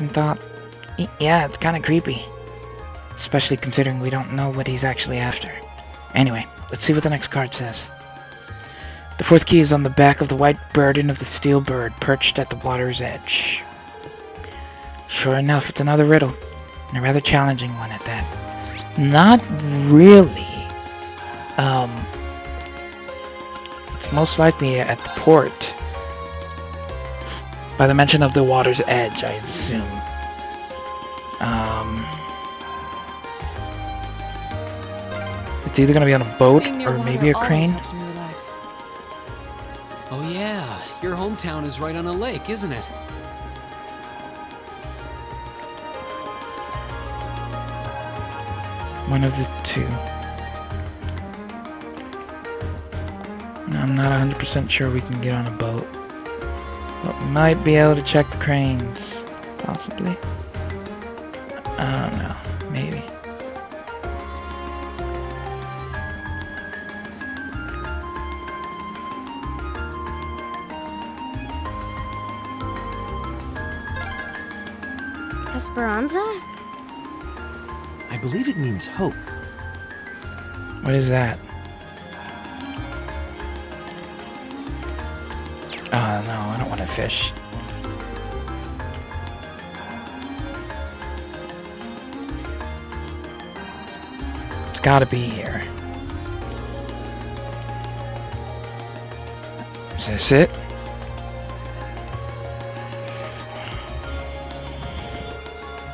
thought. Yeah, it's kind of creepy. Especially considering we don't know what he's actually after. Anyway, let's see what the next card says. The fourth key is on the back of the white burden of the steel bird perched at the water's edge. Sure enough, it's another riddle, and a rather challenging one at that. Not really. It's most likely at the port. By the mention of the water's edge, I assume. It's either going to be on a boat or maybe a crane. Oh yeah, your hometown is right on a lake, isn't it? One of the two. I'm not 100% sure we can get on a boat. But we might be able to check the cranes. Possibly. I don't know. Maybe. Esperanza? I believe it means hope. What is that? Oh no, I don't want to fish. It's gotta be here. Is this it?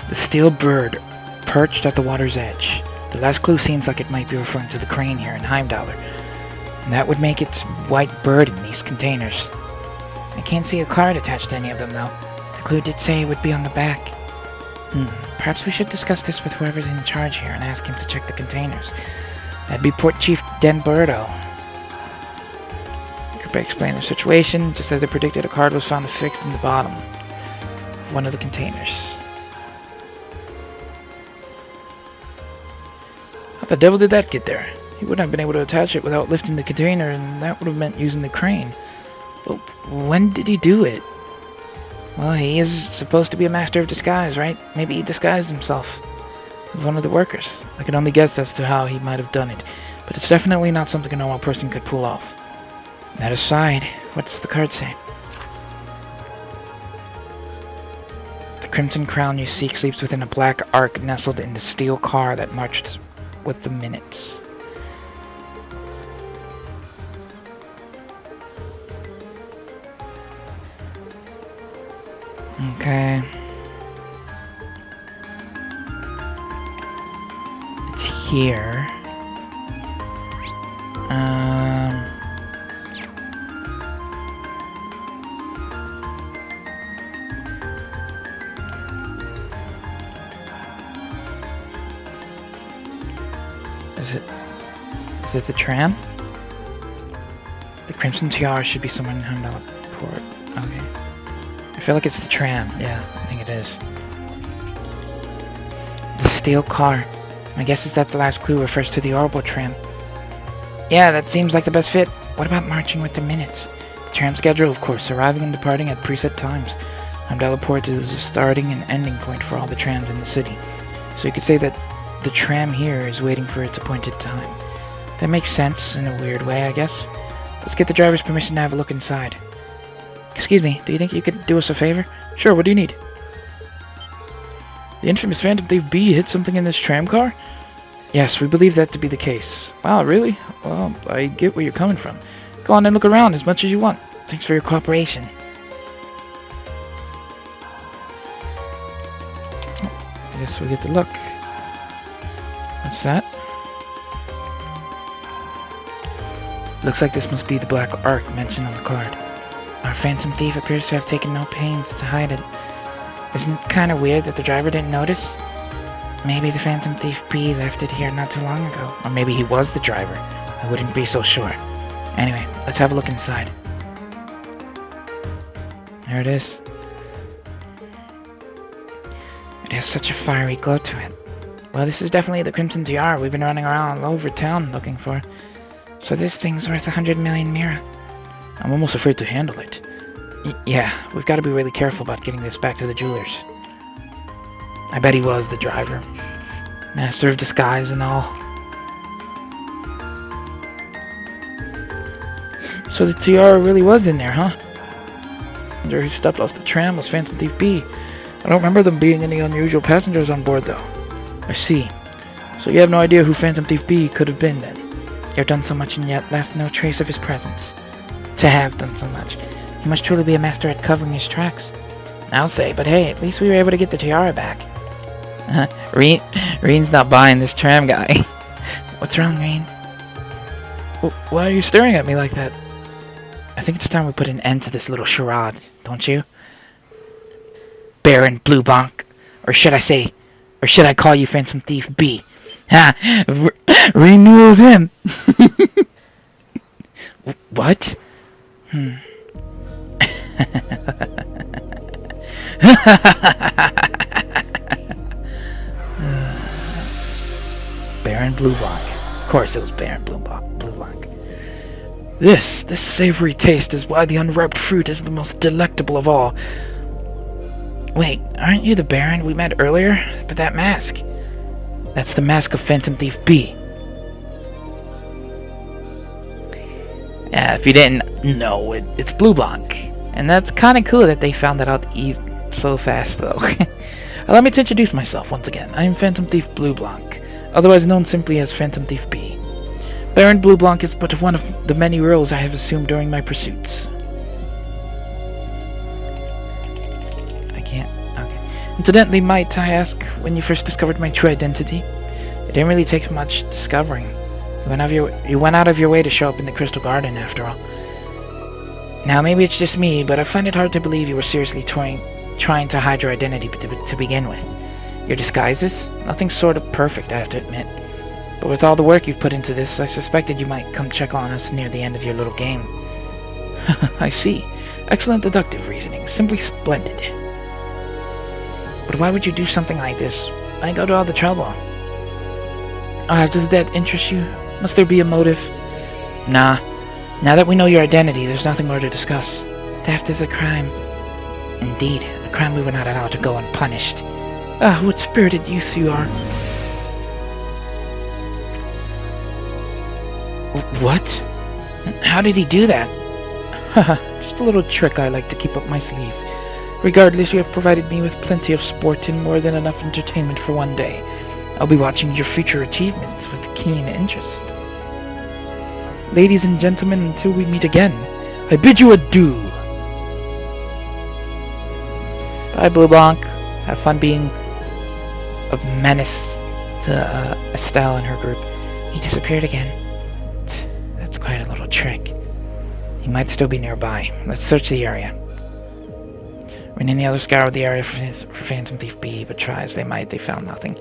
The steel bird perched at the water's edge. The last clue seems like it might be referring to the crane here in Heimdallr. And that would make its white bird in these containers. I can't see a card attached to any of them, though. The clue did say it would be on the back. Perhaps we should discuss this with whoever's in charge here and ask him to check the containers. That'd be Port Chief Denberto. Could explain the situation. Just as they predicted, a card was found affixed in the bottom of one of the containers. How the devil did that get there? He wouldn't have been able to attach it without lifting the container, and that would have meant using the crane. But when did he do it? Well, he is supposed to be a master of disguise, right? Maybe he disguised himself as one of the workers. I can only guess as to how he might have done it, but it's definitely not something a normal person could pull off. That aside, what's the card say? The crimson crown you seek sleeps within a black ark nestled in the steel car that marched with the minutes. Okay. It's here. Is it the tram? The Crimson Tiara should be somewhere in Heimdallr Port. Okay. I feel like it's the tram. Yeah, I think it is. The steel car. My guess is that the last clue refers to the orbital tram. Yeah, that seems like the best fit. What about marching with the minutes? The tram schedule, of course, arriving and departing at preset times. Heimdallr Port is the starting and ending point for all the trams in the city. So you could say that the tram here is waiting for its appointed time. That makes sense in a weird way, I guess. Let's get the driver's permission to have a look inside. Excuse me, do you think you could do us a favor? Sure, what do you need? The infamous Phantom Thief B hit something in this tram car? Yes, we believe that to be the case. Wow, really? Well, I get where you're coming from. Go on and look around as much as you want. Thanks for your cooperation. I guess we get to look. What's that? Looks like this must be the black ark mentioned on the card. Our Phantom Thief appears to have taken no pains to hide it. Isn't it kind of weird that the driver didn't notice? Maybe the Phantom Thief B left it here not too long ago. Or maybe he was the driver. I wouldn't be so sure. Anyway, let's have a look inside. There it is. It has such a fiery glow to it. Well, this is definitely the Crimson Tiara we've been running around all over town looking for. So this thing's worth 100 million Mira. I'm almost afraid to handle it. Yeah, we've got to be really careful about getting this back to the jewelers. I bet he was the driver. Master of disguise and all. So the tiara really was in there, huh? Who stepped off the tram was Phantom Thief B. I don't remember them being any unusual passengers on board, though. I see. So you have no idea who Phantom Thief B could have been, then? You've done so much and yet left no trace of his presence. To have done so much. He must truly be a master at covering his tracks. I'll say, but hey, at least we were able to get the tiara back. Reen's not buying this tram guy. What's wrong, Reen? Why are you staring at me like that? I think it's time we put an end to this little charade, don't you? Baron Bluebonk. Or should I call you Phantom Thief B? Ha! Reen knew it was him! What? Baron Bluebonk. Of course it was Baron Bluebonk. This savory taste is why the unripe fruit is the most delectable of all. Wait, aren't you the Baron we met earlier? But that mask. That's the mask of Phantom Thief B. If you didn't know, it's Bluebonk. And that's kind of cool that they found that out so fast, though. Allow me to introduce myself once again. I am Phantom Thief Bluebonk, otherwise known simply as Phantom Thief B. Baron Bluebonk is but one of the many roles I have assumed during my pursuits. I can't. Okay. Incidentally, might I ask when you first discovered my true identity? It didn't really take much discovering. You went out of your way to show up in the Crystal Garden, after all. Now, maybe it's just me, but I find it hard to believe you were seriously trying to hide your identity to begin with. Your disguises? Nothing sort of perfect, I have to admit. But with all the work you've put into this, I suspected you might come check on us near the end of your little game. I see. Excellent deductive reasoning. Simply splendid. But why would you do something like this? Why go to all the trouble? Does that interest you? Must there be a motive? Nah. Now that we know your identity, there's nothing more to discuss. Theft is a crime. Indeed, a crime we were not allowed to go unpunished. What spirited youth you are. What? How did he do that? Haha, just a little trick I like to keep up my sleeve. Regardless, you have provided me with plenty of sport and more than enough entertainment for one day. I'll be watching your future achievements with keen interest. Ladies and gentlemen, until we meet again, I bid you adieu. Bye, Bluebonk. Have fun being a menace to Estelle and her group. He disappeared again. That's quite a little trick. He might still be nearby. Let's search the area. When any other scoured the area for Phantom Thief B, but try as they might, they found nothing.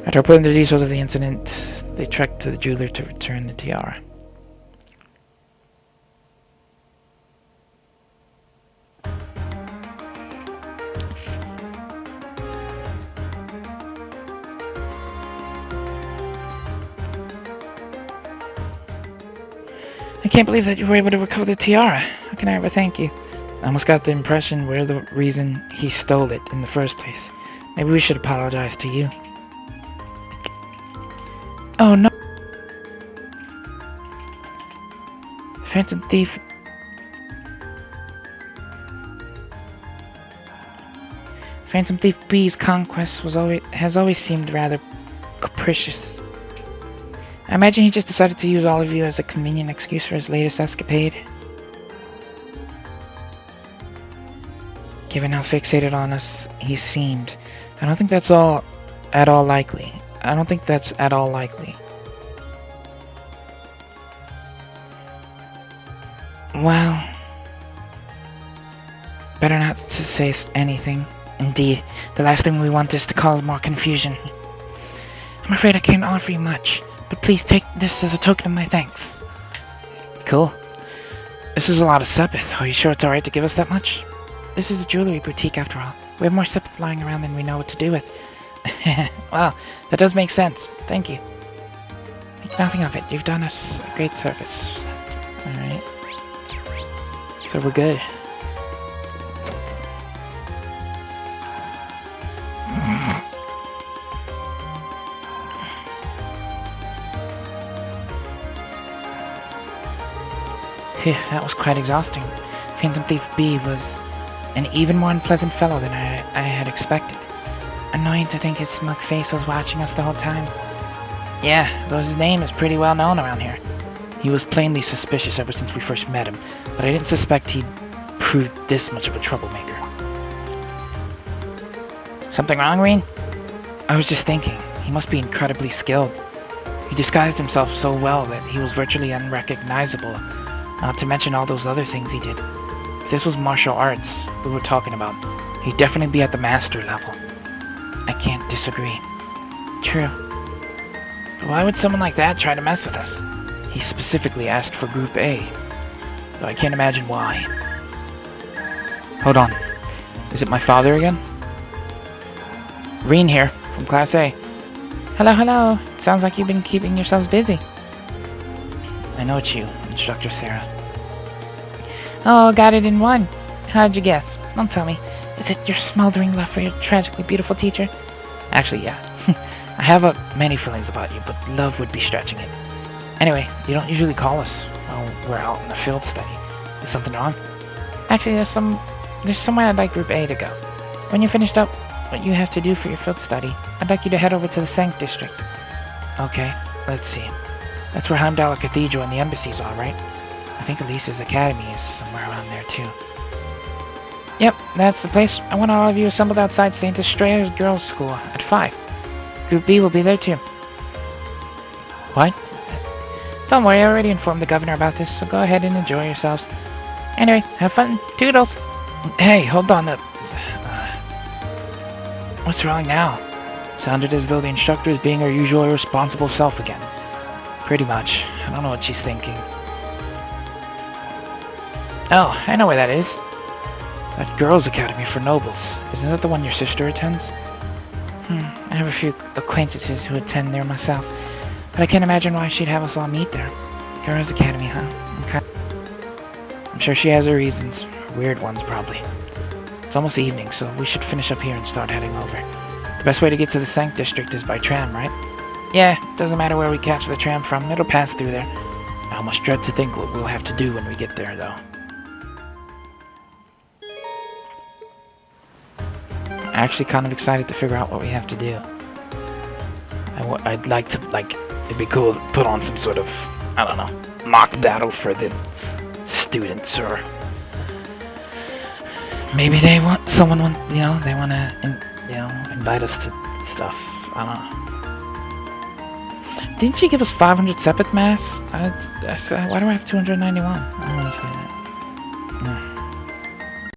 After putting the details of the incident, they trekked to the jeweler to return the tiara. I can't believe that you were able to recover the tiara. How can I ever thank you? I almost got the impression we're the reason he stole it in the first place. Maybe we should apologize to you. Oh no! Phantom Thief... Phantom Thief B's conquest has always seemed rather capricious. I imagine he just decided to use all of you as a convenient excuse for his latest escapade. Given how fixated on us he seemed, I don't think that's at all likely. Well, better not to say anything. Indeed, the last thing we want is to cause more confusion. I'm afraid I can't offer you much, but please take this as a token of my thanks. Cool. This is a lot of sepith. Are you sure it's alright to give us that much? This is a jewelry boutique after all. We have more sepith lying around than we know what to do with. Well, that does make sense. Thank you. Think nothing of it. You've done us a great service. Alright. So we're good. Phew, that was quite exhausting. Phantom Thief B was an even more unpleasant fellow than I had expected. Annoying to think his smug face was watching us the whole time. Yeah, though his name is pretty well known around here. He was plainly suspicious ever since we first met him, but I didn't suspect he'd proved this much of a troublemaker. Something wrong, Reen? I was just thinking, he must be incredibly skilled. He disguised himself so well that he was virtually unrecognizable, not to mention all those other things he did. If this was martial arts we were talking about, he'd definitely be at the master level. I can't disagree. True. But why would someone like that try to mess with us? He specifically asked for Group A, though I can't imagine why. Hold on. Is it my father again? Reen here, from Class A. Hello. Sounds like you've been keeping yourselves busy. I know it's you, Instructor Sarah. Oh, got it in one. How'd you guess? Don't tell me. Is it your smoldering love for your tragically beautiful teacher? Actually, yeah. I have many feelings about you, but love would be stretching it. Anyway, you don't usually call us while we're out in the field study. Is something wrong? Actually, there's somewhere I'd like Group A to go. When you're finished up what you have to do for your field study, I'd like you to head over to the Sank District. Okay, let's see. That's where Heimdallr Cathedral and the embassies are, right? I think Elise's Academy is somewhere around there, too. Yep, that's the place. I want all of you assembled outside St. Estrea's Girls' School at 5. Group B will be there, too. What? Don't worry, I already informed the governor about this, so go ahead and enjoy yourselves. Anyway, have fun. Toodles! Hey, hold on up. What's wrong now? Sounded as though the instructor is being her usual irresponsible self again. Pretty much. I don't know what she's thinking. Oh, I know where that is. That Girls' Academy for Nobles. Isn't that the one your sister attends? I have a few acquaintances who attend there myself, but I can't imagine why she'd have us all meet there. Girls' Academy, huh? Okay. I'm sure she has her reasons. Weird ones, probably. It's almost evening, so we should finish up here and start heading over. The best way to get to the Sank District is by tram, right? Yeah, doesn't matter where we catch the tram from, it'll pass through there. I almost dread to think what we'll have to do when we get there, though. I'm actually kind of excited to figure out what we have to do. I'd like to, it'd be cool to put on some sort of, I don't know, mock battle for the students, or maybe they want, they want to, invite us to stuff. I don't know. Didn't she give us 500 Sepith Mass? Why do I have 291? I don't understand that.